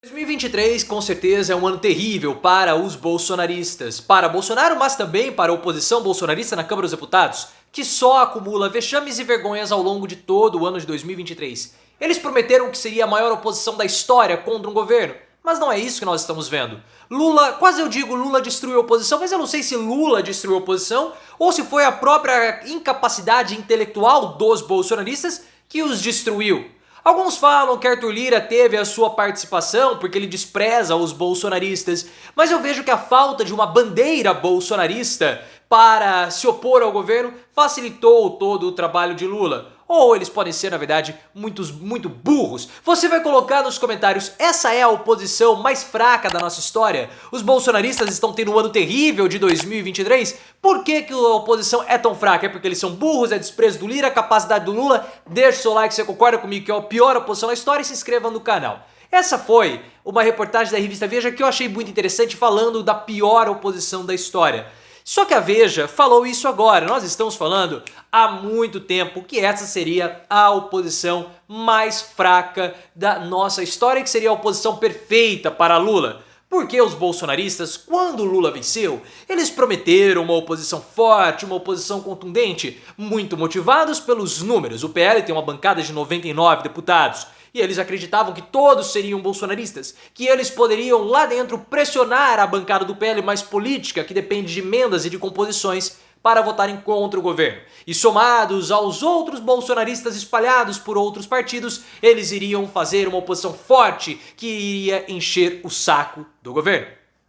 2023 com certeza é um ano terrível para os bolsonaristas, para Bolsonaro, mas também para a oposição bolsonarista na Câmara dos Deputados, que só acumula vexames e vergonhas ao longo de todo o ano de 2023. Eles prometeram que seria a maior oposição da história contra um governo, mas não é isso que nós estamos vendo. Lula, quase eu digo Lula destruiu a oposição, mas eu não sei se Lula destruiu a oposição ou se foi a própria incapacidade intelectual dos bolsonaristas que os destruiu. Alguns falam que Arthur Lira teve a sua participação porque ele despreza os bolsonaristas, mas eu vejo que a falta de uma bandeira bolsonarista para se opor ao governo facilitou todo o trabalho de Lula. Ou eles podem ser, na verdade, muito burros. Você vai colocar nos comentários, essa é a oposição mais fraca da nossa história? Os bolsonaristas estão tendo um ano terrível de 2023? Por que a oposição é tão fraca? É porque eles são burros, é desprezo do Lira, a capacidade do Lula? Deixa o seu like se você concorda comigo que é a pior oposição da história e se inscreva no canal. Essa foi uma reportagem da revista Veja que eu achei muito interessante falando da pior oposição da história. Só que a Veja falou isso agora, nós estamos falando há muito tempo que essa seria a oposição mais fraca da nossa história e que seria a oposição perfeita para Lula. Porque os bolsonaristas, quando Lula venceu, eles prometeram uma oposição forte, uma oposição contundente, muito motivados pelos números. O PL tem uma bancada de 99 deputados. E eles acreditavam que todos seriam bolsonaristas, que eles poderiam lá dentro pressionar a bancada do PL mais política, que depende de emendas e de composições, para votarem contra o governo. E somados aos outros bolsonaristas espalhados por outros partidos, eles iriam fazer uma oposição forte que iria encher o saco do governo.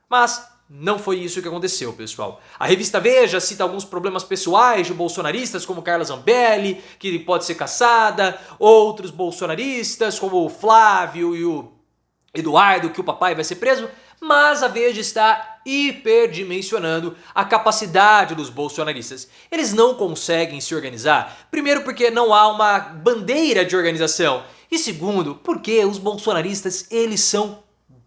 Mas não foi isso que aconteceu, pessoal. A revista Veja cita alguns problemas pessoais de bolsonaristas, como Carla Zambelli, que pode ser caçada, outros bolsonaristas, como o Flávio e o Eduardo, que o papai vai ser preso, mas a Veja está hiperdimensionando a capacidade dos bolsonaristas. Eles não conseguem se organizar, primeiro porque não há uma bandeira de organização, e segundo, porque os bolsonaristas, eles são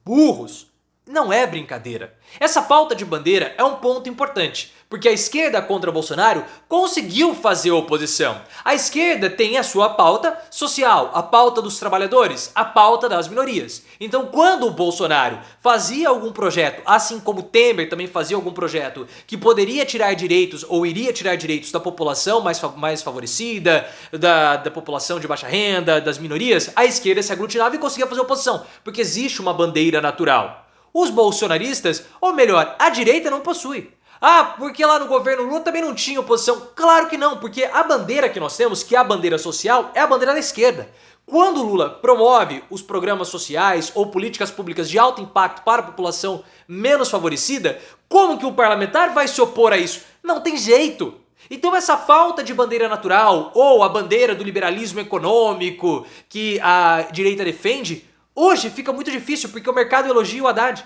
burros. Não é brincadeira. Essa falta de bandeira é um ponto importante, porque a esquerda contra Bolsonaro conseguiu fazer oposição. A esquerda tem a sua pauta social, a pauta dos trabalhadores, a pauta das minorias. Então quando o Bolsonaro fazia algum projeto, assim como Temer também fazia algum projeto que poderia tirar direitos ou iria tirar direitos da população mais favorecida, da população de baixa renda, das minorias, a esquerda se aglutinava e conseguia fazer oposição, porque existe uma bandeira natural. Os bolsonaristas, ou melhor, a direita não possui. Ah, porque lá no governo Lula também não tinha oposição. Claro que não, porque a bandeira que nós temos, que é a bandeira social, é a bandeira da esquerda. Quando Lula promove os programas sociais ou políticas públicas de alto impacto para a população menos favorecida, como que o parlamentar vai se opor a isso? Não tem jeito. Então essa falta de bandeira natural, ou a bandeira do liberalismo econômico que a direita defende, hoje fica muito difícil porque o mercado elogia o Haddad.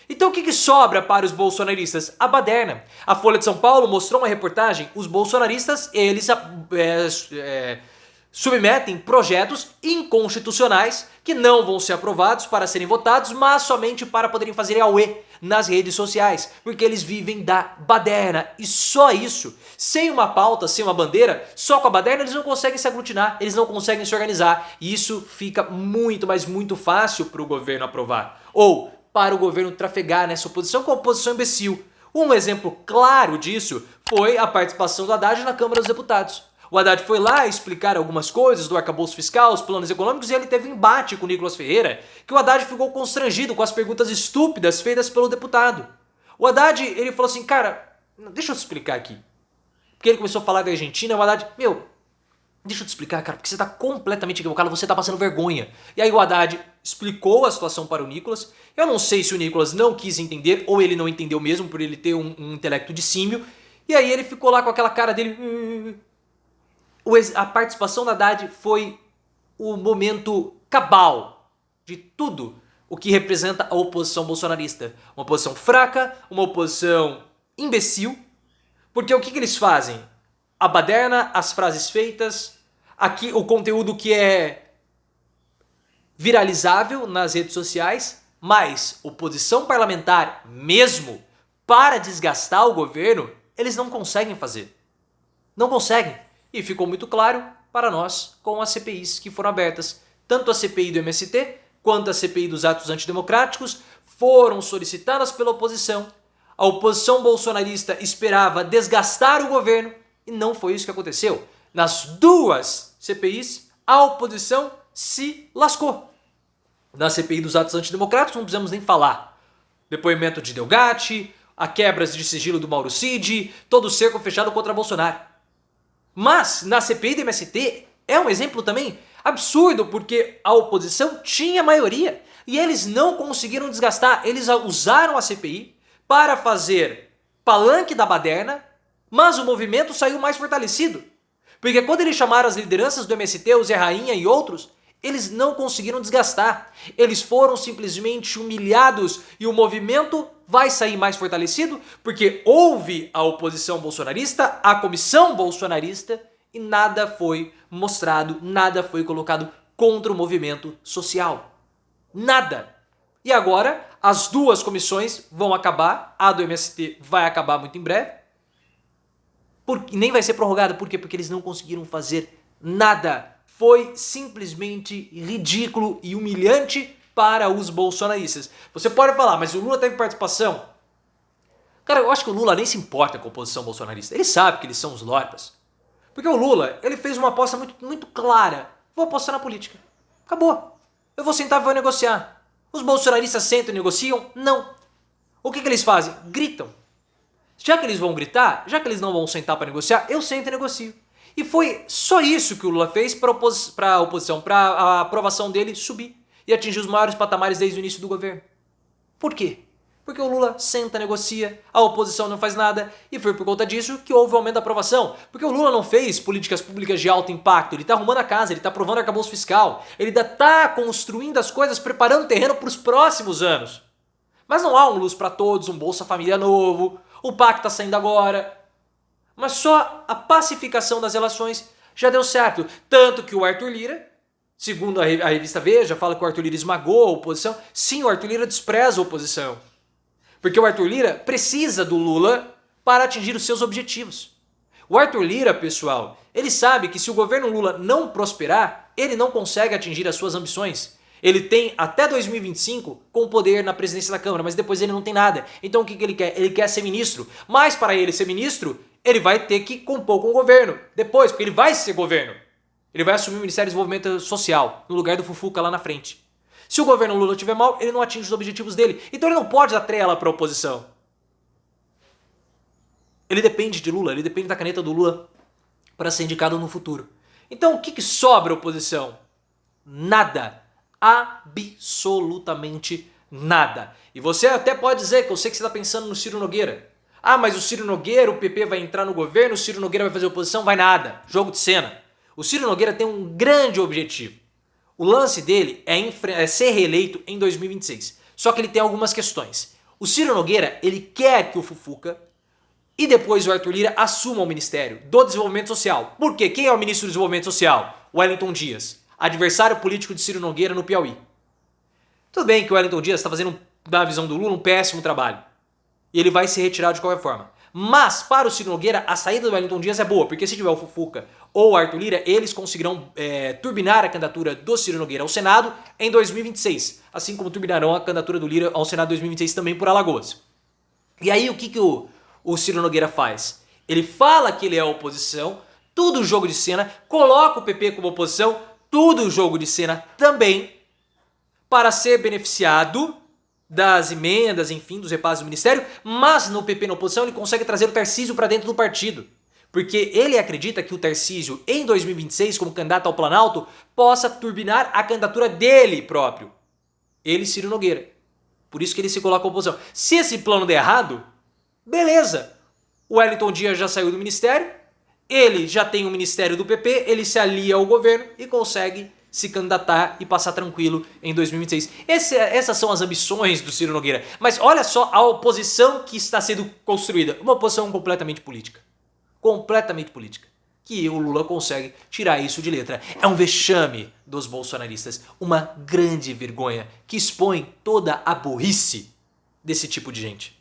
Então o que sobra para os bolsonaristas? A baderna. A Folha de São Paulo mostrou uma reportagem, os bolsonaristas, eles submetem projetos inconstitucionais que não vão ser aprovados para serem votados, mas somente para poderem fazer auê nas redes sociais, porque eles vivem da baderna, e só isso. Sem uma pauta, sem uma bandeira, só com a baderna eles não conseguem se aglutinar, eles não conseguem se organizar, e isso fica muito, mas muito fácil para o governo aprovar, ou para o governo trafegar nessa oposição com a oposição imbecil. Um exemplo claro disso foi a participação do Haddad na Câmara dos Deputados. O Haddad foi lá explicar algumas coisas do arcabouço fiscal, os planos econômicos, e ele teve um embate com o Nicolas Ferreira, que o Haddad ficou constrangido com as perguntas estúpidas feitas pelo deputado. O Haddad, ele falou assim, cara, deixa eu te explicar aqui. Porque ele começou a falar da Argentina, o Haddad, deixa eu te explicar, cara, porque você tá completamente equivocado, você tá passando vergonha. E aí o Haddad explicou a situação para o Nicolas. Eu não sei se o Nicolas não quis entender, ou ele não entendeu mesmo, por ele ter um intelecto de símio. E aí ele ficou lá com aquela cara dele... A participação da Haddad foi o momento cabal de tudo o que representa a oposição bolsonarista. Uma oposição fraca, uma oposição imbecil, porque o que eles fazem? A baderna, as frases feitas, aqui o conteúdo que é viralizável nas redes sociais, mas oposição parlamentar mesmo para desgastar o governo, eles não conseguem fazer. Não conseguem. E ficou muito claro para nós com as CPIs que foram abertas, tanto a CPI do MST quanto à CPI dos atos antidemocráticos foram solicitadas pela oposição. A oposição bolsonarista esperava desgastar o governo e não foi isso que aconteceu. Nas duas CPIs, a oposição se lascou. Na CPI dos atos antidemocráticos não precisamos nem falar. Depoimento de Delgatti, a quebras de sigilo do Mauro Cid, todo o cerco fechado contra Bolsonaro. Mas na CPI do MST é um exemplo também absurdo, porque a oposição tinha maioria e eles não conseguiram desgastar. Eles usaram a CPI para fazer palanque da baderna, mas o movimento saiu mais fortalecido. Porque quando eles chamaram as lideranças do MST, o Zé Rainha e outros, eles não conseguiram desgastar. Eles foram simplesmente humilhados e o movimento vai sair mais fortalecido porque houve a oposição bolsonarista, a comissão bolsonarista e nada foi mostrado, nada foi colocado contra o movimento social. Nada. E agora as duas comissões vão acabar, a do MST vai acabar muito em breve, nem vai ser prorrogada. Por quê? Porque eles não conseguiram fazer nada. Foi simplesmente ridículo e humilhante para os bolsonaristas. Você pode falar, mas o Lula teve participação? Cara, eu acho que o Lula nem se importa com a oposição bolsonarista. Ele sabe que eles são os lorpas. Porque o Lula, ele fez uma aposta muito clara. Vou apostar na política. Acabou. Eu vou sentar e vou negociar. Os bolsonaristas sentam e negociam? Não. O que eles fazem? Gritam. Já que eles vão gritar, já que eles não vão sentar para negociar, eu sento e negocio. E foi só isso que o Lula fez para a oposição, para a aprovação dele subir e atingir os maiores patamares desde o início do governo. Por quê? Porque o Lula senta, negocia, a oposição não faz nada e foi por conta disso que houve o aumento da aprovação. Porque o Lula não fez políticas públicas de alto impacto, ele está arrumando a casa, ele está aprovando o arcabouço fiscal, ele ainda está construindo as coisas, preparando o terreno para os próximos anos. Mas não há um Luz para Todos, um Bolsa Família novo, o PAC está saindo agora. Mas só a pacificação das relações já deu certo. Tanto que o Arthur Lira, segundo a revista Veja, fala que o Arthur Lira esmagou a oposição. Sim, o Arthur Lira despreza a oposição. Porque o Arthur Lira precisa do Lula para atingir os seus objetivos. O Arthur Lira, pessoal, ele sabe que se o governo Lula não prosperar, ele não consegue atingir as suas ambições. Ele tem até 2025 com poder na presidência da Câmara, mas depois ele não tem nada. Então o que ele quer? Ele quer ser ministro. Mas para ele ser ministro, ele vai ter que compor com o governo. Depois, porque ele vai ser governo. Ele vai assumir o Ministério do Desenvolvimento Social, no lugar do Fufuca lá na frente. Se o governo Lula estiver mal, ele não atinge os objetivos dele. Então ele não pode dar trela para a oposição. Ele depende de Lula, ele depende da caneta do Lula para ser indicado no futuro. Então o que sobra à oposição? Nada. Absolutamente nada. E você até pode dizer que eu sei que você está pensando no Ciro Nogueira. Ah, mas o Ciro Nogueira, o PP vai entrar no governo, o Ciro Nogueira vai fazer oposição, vai nada. Jogo de cena. O Ciro Nogueira tem um grande objetivo. O lance dele é ser reeleito em 2026. Só que ele tem algumas questões. O Ciro Nogueira, ele quer que o Fufuca e depois o Arthur Lira assumam o Ministério do Desenvolvimento Social. Por quê? Quem é o Ministro do Desenvolvimento Social? Wellington Dias, adversário político de Ciro Nogueira no Piauí. Tudo bem que o Wellington Dias está fazendo, na visão do Lula, um péssimo trabalho. E ele vai se retirar de qualquer forma. Mas, para o Ciro Nogueira, a saída do Wellington Dias é boa, porque se tiver o Fufuca ou o Arthur Lira, eles conseguirão turbinar a candidatura do Ciro Nogueira ao Senado em 2026. Assim como turbinarão a candidatura do Lira ao Senado em 2026 também por Alagoas. E aí, o que o Ciro Nogueira faz? Ele fala que ele é a oposição, tudo jogo de cena, coloca o PP como oposição, tudo jogo de cena também, para ser beneficiado das emendas, enfim, dos repasses do Ministério, mas no PP na oposição ele consegue trazer o Tarcísio para dentro do partido. Porque ele acredita que o Tarcísio, em 2026, como candidato ao Planalto, possa turbinar a candidatura dele próprio. Ele, Ciro Nogueira. Por isso que ele se coloca à oposição. Se esse plano der errado, beleza. O Wellington Dias já saiu do Ministério, ele já tem o Ministério do PP, ele se alia ao governo e consegue se candidatar e passar tranquilo em 2026. Essas são as ambições do Ciro Nogueira. Mas olha só a oposição que está sendo construída. Uma oposição completamente política. Completamente política. Que o Lula consegue tirar isso de letra. É um vexame dos bolsonaristas. Uma grande vergonha que expõe toda a burrice desse tipo de gente.